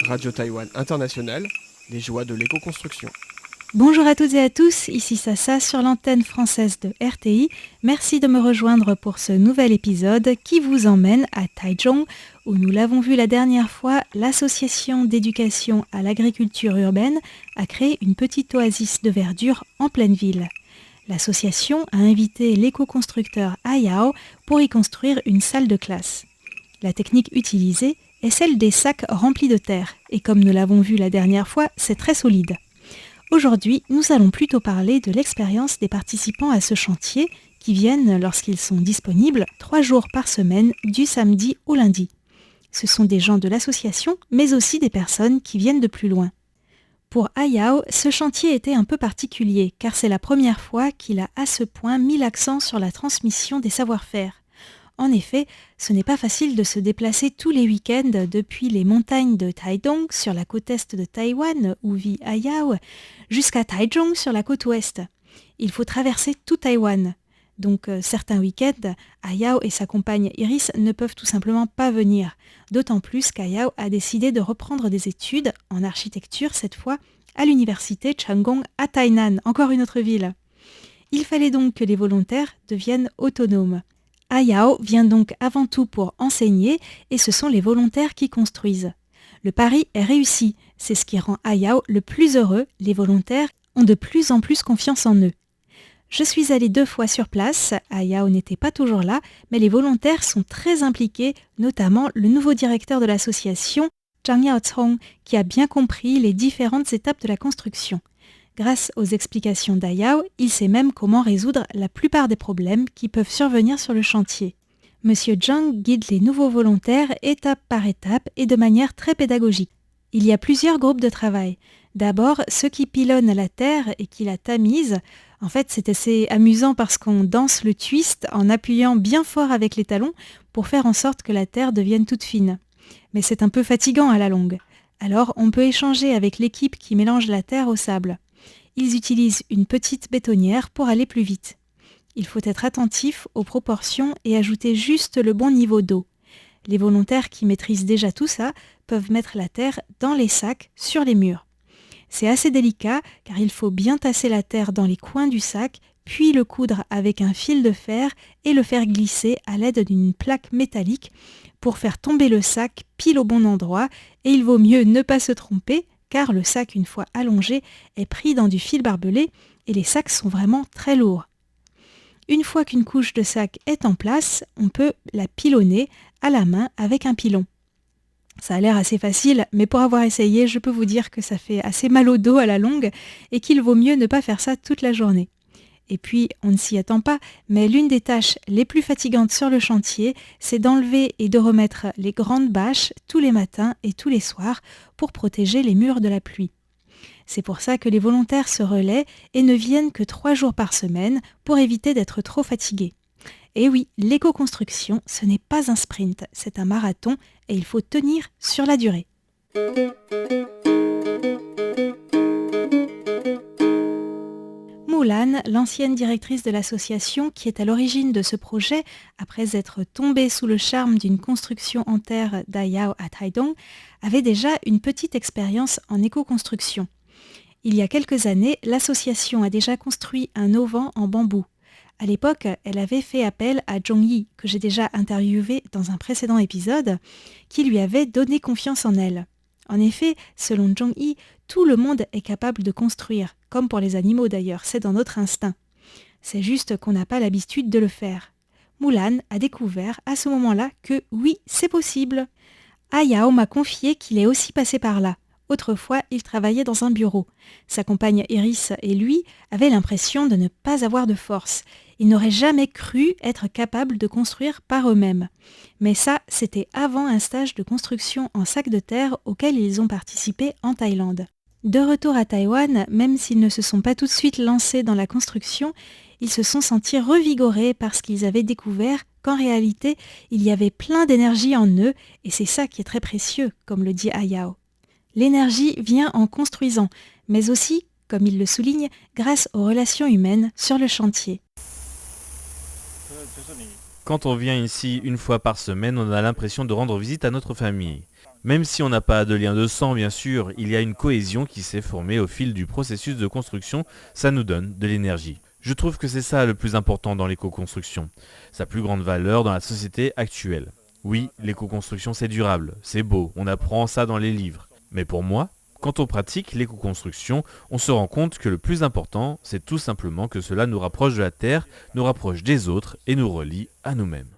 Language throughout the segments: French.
Radio Taïwan International, les joies de l'éco-construction. Bonjour à toutes et à tous, ici Sassa sur l'antenne française de RTI. Merci de me rejoindre pour ce nouvel épisode qui vous emmène à Taichung, où nous l'avons vu la dernière fois, l'association d'éducation à l'agriculture urbaine a créé une petite oasis de verdure en pleine ville. L'association a invité l'éco-constructeur Ayao pour y construire une salle de classe. La technique utilisée est celle des sacs remplis de terre, et comme nous l'avons vu la dernière fois, c'est très solide. Aujourd'hui, nous allons plutôt parler de l'expérience des participants à ce chantier qui viennent, lorsqu'ils sont disponibles, 3 jours par semaine, du samedi au lundi. Ce sont des gens de l'association, mais aussi des personnes qui viennent de plus loin. Pour Ayao, ce chantier était un peu particulier, car c'est la première fois qu'il a à ce point mis l'accent sur la transmission des savoir-faire. En effet, ce n'est pas facile de se déplacer tous les week-ends depuis les montagnes de Taidong sur la côte est de Taïwan, où vit Ayao, jusqu'à Taichung sur la côte ouest. Il faut traverser tout Taïwan. Donc certains week-ends, Ayao et sa compagne Iris ne peuvent tout simplement pas venir. D'autant plus qu'Ayao a décidé de reprendre des études, en architecture cette fois, à l'université Changgong à Tainan, encore une autre ville. Il fallait donc que les volontaires deviennent autonomes. Ayao vient donc avant tout pour enseigner et ce sont les volontaires qui construisent. Le pari est réussi, c'est ce qui rend Ayao le plus heureux, les volontaires ont de plus en plus confiance en eux. Je suis allée 2 fois sur place, Ayao n'était pas toujours là, mais les volontaires sont très impliqués, notamment le nouveau directeur de l'association, Zhang Yaocong, qui a bien compris les différentes étapes de la construction. Grâce aux explications d'Ayao, il sait même comment résoudre la plupart des problèmes qui peuvent survenir sur le chantier. Monsieur Zhang guide les nouveaux volontaires étape par étape et de manière très pédagogique. Il y a plusieurs groupes de travail. D'abord, ceux qui pilonnent la terre et qui la tamisent. En fait, c'est assez amusant parce qu'on danse le twist en appuyant bien fort avec les talons pour faire en sorte que la terre devienne toute fine. Mais c'est un peu fatigant à la longue. Alors, on peut échanger avec l'équipe qui mélange la terre au sable. Ils utilisent une petite bétonnière pour aller plus vite. Il faut être attentif aux proportions et ajouter juste le bon niveau d'eau. Les volontaires qui maîtrisent déjà tout ça peuvent mettre la terre dans les sacs sur les murs. C'est assez délicat car il faut bien tasser la terre dans les coins du sac, puis le coudre avec un fil de fer et le faire glisser à l'aide d'une plaque métallique pour faire tomber le sac pile au bon endroit, et il vaut mieux ne pas se tromper car le sac, une fois allongé, est pris dans du fil barbelé et les sacs sont vraiment très lourds. Une fois qu'une couche de sac est en place, on peut la pilonner à la main avec un pilon. Ça a l'air assez facile, mais pour avoir essayé, je peux vous dire que ça fait assez mal au dos à la longue et qu'il vaut mieux ne pas faire ça toute la journée. Et puis, on ne s'y attend pas, mais l'une des tâches les plus fatigantes sur le chantier, c'est d'enlever et de remettre les grandes bâches tous les matins et tous les soirs pour protéger les murs de la pluie. C'est pour ça que les volontaires se relaient et ne viennent que 3 jours par semaine pour éviter d'être trop fatigués. Et oui, l'éco-construction, ce n'est pas un sprint, c'est un marathon et il faut tenir sur la durée. Mulan, l'ancienne directrice de l'association qui est à l'origine de ce projet, après être tombée sous le charme d'une construction en terre d'Ayao à Taidong, avait déjà une petite expérience en éco-construction. Il y a quelques années, l'association a déjà construit un auvent en bambou. À l'époque, elle avait fait appel à Zhong Yi, que j'ai déjà interviewé dans un précédent épisode, qui lui avait donné confiance en elle. En effet, selon Zhong Yi, tout le monde est capable de construire, comme pour les animaux d'ailleurs, c'est dans notre instinct. C'est juste qu'on n'a pas l'habitude de le faire. Mulan a découvert à ce moment-là que oui, c'est possible. Ayao m'a confié qu'il est aussi passé par là. Autrefois, il travaillait dans un bureau. Sa compagne Iris et lui avaient l'impression de ne pas avoir de force. Ils n'auraient jamais cru être capables de construire par eux-mêmes. Mais ça, c'était avant un stage de construction en sac de terre auquel ils ont participé en Thaïlande. De retour à Taïwan, même s'ils ne se sont pas tout de suite lancés dans la construction, ils se sont sentis revigorés parce qu'ils avaient découvert qu'en réalité, il y avait plein d'énergie en eux et c'est ça qui est très précieux, comme le dit Ayao. L'énergie vient en construisant, mais aussi, comme il le souligne, grâce aux relations humaines sur le chantier. Quand on vient ici une fois par semaine, on a l'impression de rendre visite à notre famille. Même si on n'a pas de lien de sang, bien sûr, il y a une cohésion qui s'est formée au fil du processus de construction, ça nous donne de l'énergie. Je trouve que c'est ça le plus important dans l'éco-construction, sa plus grande valeur dans la société actuelle. Oui, l'éco-construction c'est durable, c'est beau, on apprend ça dans les livres. Mais pour moi, quand on pratique l'éco-construction, on se rend compte que le plus important, c'est tout simplement que cela nous rapproche de la Terre, nous rapproche des autres et nous relie à nous-mêmes.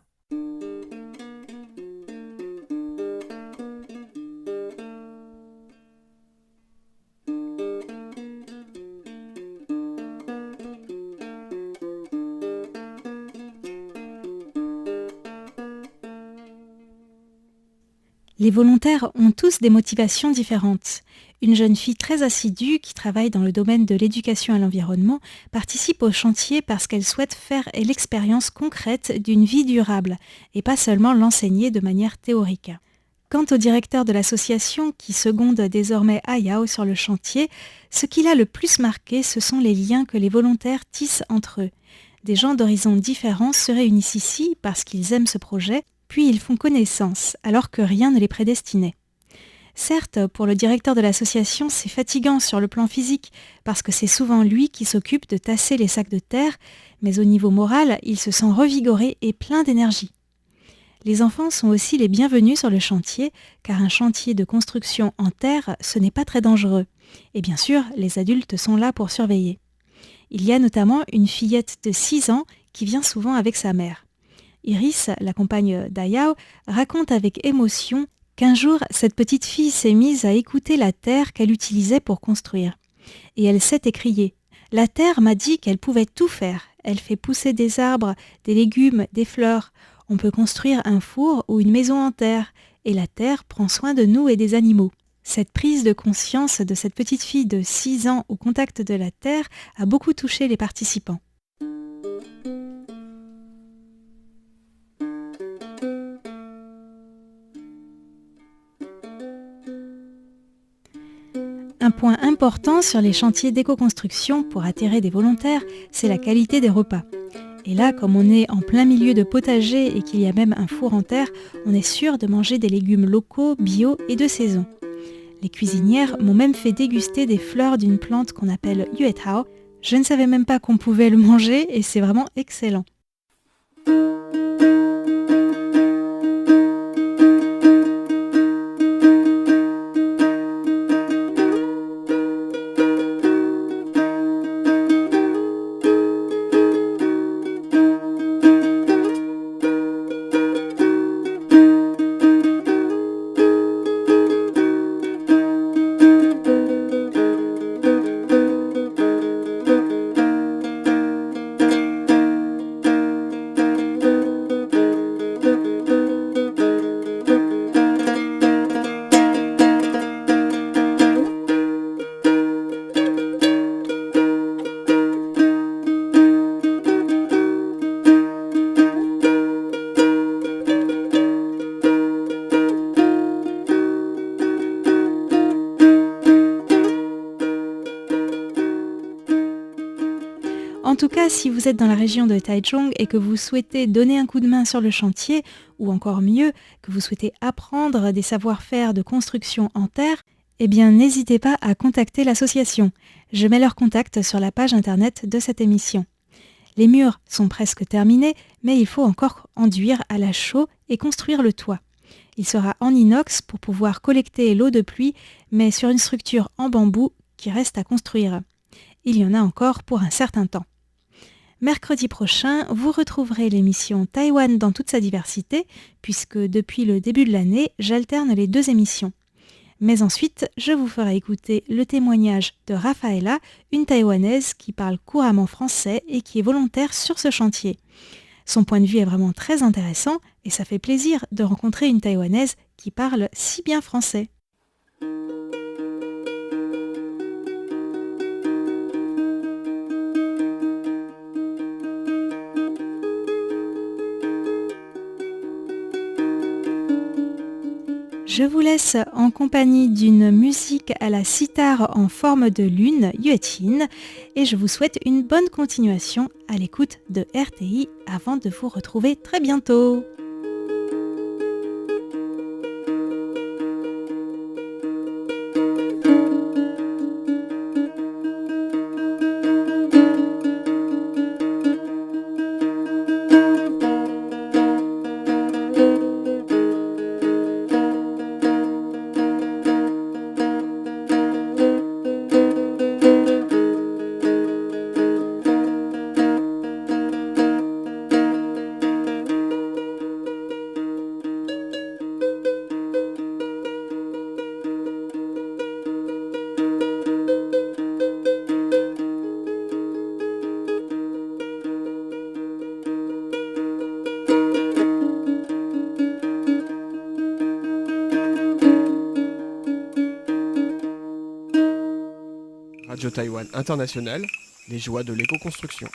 Les volontaires ont tous des motivations différentes. Une jeune fille très assidue qui travaille dans le domaine de l'éducation à l'environnement participe au chantier parce qu'elle souhaite faire l'expérience concrète d'une vie durable et pas seulement l'enseigner de manière théorique. Quant au directeur de l'association qui seconde désormais Ayao sur le chantier, ce qui l'a le plus marqué, ce sont les liens que les volontaires tissent entre eux. Des gens d'horizons différents se réunissent ici parce qu'ils aiment ce projet, puis ils font connaissance, alors que rien ne les prédestinait. Certes, pour le directeur de l'association, c'est fatigant sur le plan physique, parce que c'est souvent lui qui s'occupe de tasser les sacs de terre, mais au niveau moral, il se sent revigoré et plein d'énergie. Les enfants sont aussi les bienvenus sur le chantier, car un chantier de construction en terre, ce n'est pas très dangereux. Et bien sûr, les adultes sont là pour surveiller. Il y a notamment une fillette de 6 ans qui vient souvent avec sa mère. Iris, la compagne d'Ayao, raconte avec émotion qu'un jour, cette petite fille s'est mise à écouter la terre qu'elle utilisait pour construire. Et elle s'est écriée. La terre m'a dit qu'elle pouvait tout faire. Elle fait pousser des arbres, des légumes, des fleurs. On peut construire un four ou une maison en terre. Et la terre prend soin de nous et des animaux. Cette prise de conscience de cette petite fille de 6 ans au contact de la terre a beaucoup touché les participants. Un point important sur les chantiers d'éco-construction pour attirer des volontaires, c'est la qualité des repas. Et là, comme on est en plein milieu de potager et qu'il y a même un four en terre, on est sûr de manger des légumes locaux, bio et de saison. Les cuisinières m'ont même fait déguster des fleurs d'une plante qu'on appelle yuethao. Je ne savais même pas qu'on pouvait le manger et c'est vraiment excellent. En tout cas, si vous êtes dans la région de Taichung et que vous souhaitez donner un coup de main sur le chantier, ou encore mieux, que vous souhaitez apprendre des savoir-faire de construction en terre, eh bien n'hésitez pas à contacter l'association. Je mets leur contact sur la page internet de cette émission. Les murs sont presque terminés, mais il faut encore enduire à la chaux et construire le toit. Il sera en inox pour pouvoir collecter l'eau de pluie, mais sur une structure en bambou qui reste à construire. Il y en a encore pour un certain temps. Mercredi prochain, vous retrouverez l'émission Taïwan dans toute sa diversité, puisque depuis le début de l'année, j'alterne les 2 émissions. Mais ensuite, je vous ferai écouter le témoignage de Rafaela, une Taïwanaise qui parle couramment français et qui est volontaire sur ce chantier. Son point de vue est vraiment très intéressant et ça fait plaisir de rencontrer une Taïwanaise qui parle si bien français. Je vous laisse en compagnie d'une musique à la sitar en forme de lune, Yueqin, et je vous souhaite une bonne continuation à l'écoute de RTI avant de vous retrouver très bientôt. Radio Taïwan International, les joies de l'éco-construction.